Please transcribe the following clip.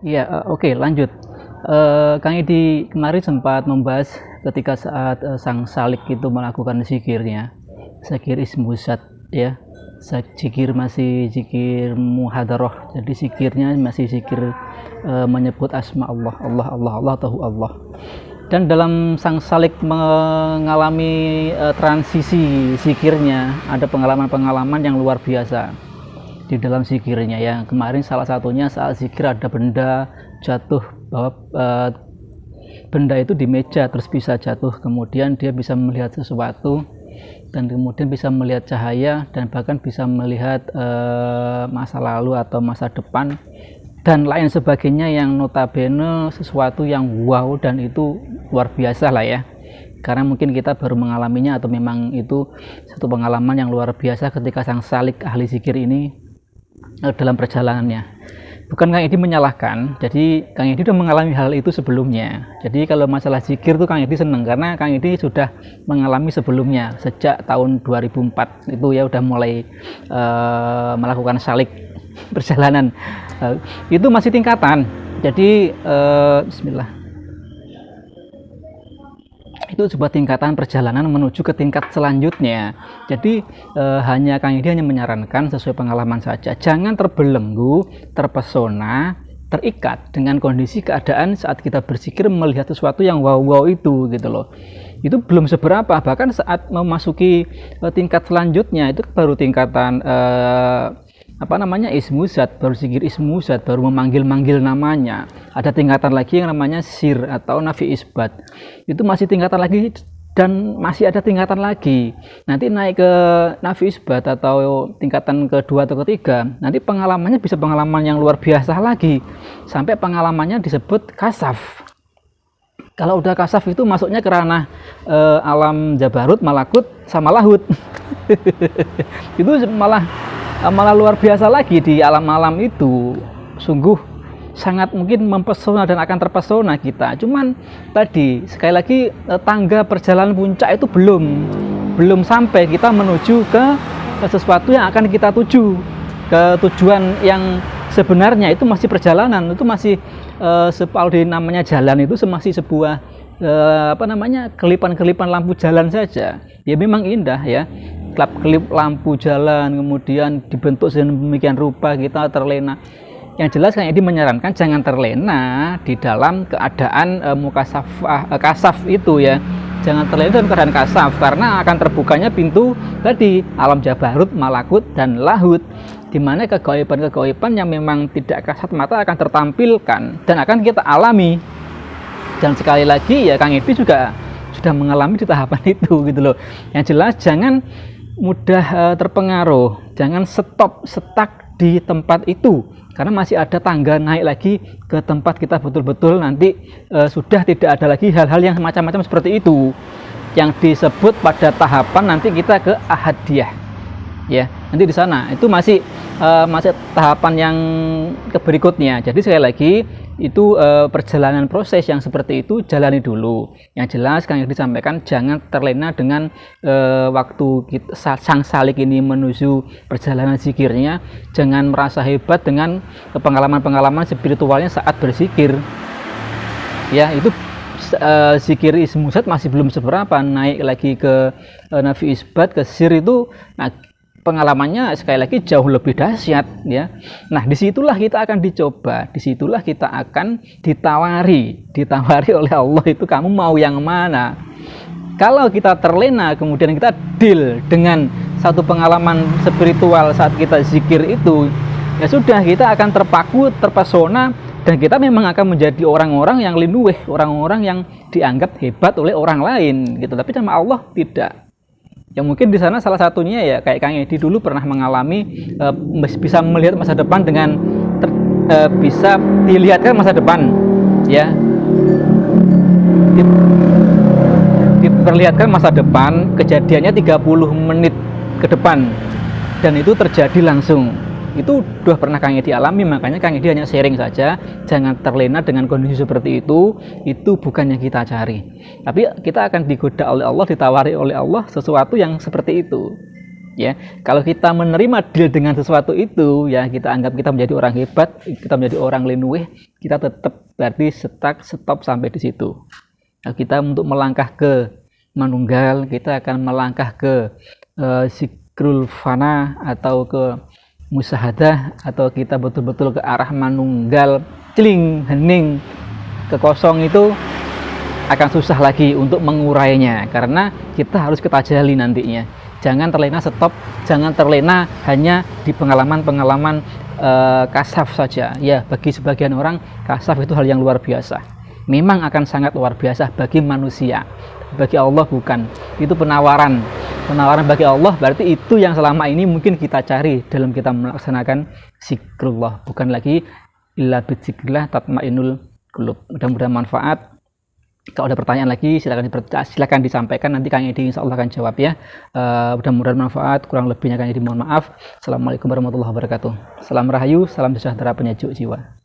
Iya, oke, lanjut. Kang Edi kemarin sempat membahas ketika saat Sang Salik itu melakukan zikirnya, zikir ismuzat, ya. Zikir masih zikir muhadaroh, jadi zikirnya masih zikir menyebut asma Allah, Allah, Allah, Allah, atau Allah. Dan dalam Sang Salik mengalami transisi zikirnya, ada pengalaman-pengalaman yang luar biasa di dalam zikirnya. Yang kemarin salah satunya saat zikir ada benda jatuh, bahwa benda itu di meja terus bisa jatuh, kemudian dia bisa melihat sesuatu dan kemudian bisa melihat cahaya dan bahkan bisa melihat masa lalu atau masa depan dan lain sebagainya, yang notabene sesuatu yang wow dan itu luar biasa lah ya, karena mungkin kita baru mengalaminya atau memang itu satu pengalaman yang luar biasa ketika Sang Salik ahli zikir ini dalam perjalanannya. Bukan Kang Edi menyalahkan, jadi Kang Edi sudah mengalami hal itu sebelumnya. Jadi kalau masalah zikir tuh Kang Edi seneng karena Kang Edi sudah mengalami sebelumnya sejak tahun 2004 itu ya, udah mulai melakukan salik perjalanan. Itu masih tingkatan. Jadi Bismillah, itu sebuah tingkatan perjalanan menuju ke tingkat selanjutnya. Jadi hanya Kang Edi hanya menyarankan sesuai pengalaman saja, jangan terbelenggu, terpesona, terikat dengan kondisi keadaan saat kita berzikir melihat sesuatu yang wow-wow itu gitu loh. Itu belum seberapa, bahkan saat memasuki tingkat selanjutnya itu baru tingkatan ismuzat, baru zikir ismuzat, baru memanggil-manggil namanya. Ada tingkatan lagi yang namanya sir atau nafi isbat, itu masih tingkatan lagi dan masih ada tingkatan lagi. Nanti naik ke nafi isbat atau tingkatan kedua atau ketiga, nanti pengalamannya bisa pengalaman yang luar biasa lagi sampai pengalamannya disebut kasaf. Kalau udah kasaf itu masuknya ke ranah alam jabarut, malakut, sama lahut. Itu malah luar biasa lagi di alam-alam itu. Sungguh sangat mungkin mempesona dan akan terpesona kita. Cuman tadi sekali lagi tangga perjalanan puncak itu belum sampai kita menuju ke sesuatu yang akan kita tuju, ke tujuan yang sebenarnya. Itu masih perjalanan, itu masih kalau di namanya jalan itu masih sebuah kelipan-kelipan lampu jalan saja. Ya memang indah ya, kelap-kelip lampu jalan kemudian dibentuk sedemikian rupa kita terlena. Yang jelas Kang Edi menyarankan jangan terlena di dalam keadaan kasaf itu ya. Jangan terlena dalam keadaan kasaf, karena akan terbukanya pintu tadi alam jabarut, malakut, dan lahut, di mana kega'iban-kega'iban yang memang tidak kasat mata akan tertampilkan dan akan kita alami. Dan sekali lagi ya, Kang Edi juga sudah mengalami di tahapan itu gitu loh. Yang jelas jangan mudah terpengaruh, jangan stuck di tempat itu, karena masih ada tangga naik lagi ke tempat kita betul-betul nanti sudah tidak ada lagi hal-hal yang macam-macam seperti itu, yang disebut pada tahapan nanti kita ke ahadiyah ya. Nanti di sana itu masih tahapan yang berikutnya. Jadi sekali lagi itu perjalanan proses yang seperti itu jalani dulu. Yang jelas Kang yang disampaikan jangan terlena dengan waktu Sang Salik ini menuju perjalanan zikirnya. Jangan merasa hebat dengan pengalaman-pengalaman spiritualnya saat berzikir ya. Itu zikir ismuzat masih belum seberapa, naik lagi ke nafi isbat, ke sir itu pengalamannya sekali lagi jauh lebih dahsyat ya. Nah disitulah kita akan dicoba, disitulah kita akan ditawari oleh Allah, itu kamu mau yang mana. Kalau kita terlena kemudian kita deal dengan satu pengalaman spiritual saat kita zikir itu, ya sudah, kita akan terpaku, terpesona, dan kita memang akan menjadi orang-orang yang linuweh, orang-orang yang dianggap hebat oleh orang lain gitu. Tapi sama Allah tidak. Ya mungkin di sana salah satunya ya kayak Kang Edi dulu pernah mengalami bisa melihat masa depan dengan bisa dilihatkan masa depan ya, diperlihatkan masa depan, kejadiannya 30 menit ke depan dan itu terjadi langsung. Itu sudah pernah Kang Edi alami, makanya Kang Edi hanya sharing saja. Jangan terlena dengan kondisi seperti itu bukan yang kita cari. Tapi kita akan digoda oleh Allah, ditawari oleh Allah sesuatu yang seperti itu. ya. Kalau kita menerima deal dengan sesuatu itu, ya kita anggap kita menjadi orang hebat, kita menjadi orang lenueh, kita tetap berarti stop sampai di situ. Nah, kita untuk melangkah ke manunggal, kita akan melangkah ke sikrul fana atau ke musahadah, atau kita betul-betul ke arah manunggal, celing, hening, kekosong itu akan susah lagi untuk mengurainya, karena kita harus ke tajali nantinya. Jangan terlena stop, jangan terlena hanya di pengalaman-pengalaman kasaf saja. Ya, bagi sebagian orang kasaf itu hal yang luar biasa. Memang akan sangat luar biasa bagi manusia. Bagi Allah bukan. Itu penawaran. Penawaran bagi Allah berarti itu yang selama ini mungkin kita cari dalam kita melaksanakan zikrullah. Bukan lagi illa bidzikrillah tatmainnul qulub. Mudah-mudahan manfaat. Kalau ada pertanyaan lagi silakan disampaikan, nanti Kang Edi insya Allah akan jawab ya. Mudah-mudahan manfaat, kurang lebihnya Kang Edi mohon maaf. Assalamualaikum warahmatullahi wabarakatuh. Salam rahayu, salam sejahtera, penyejuk jiwa.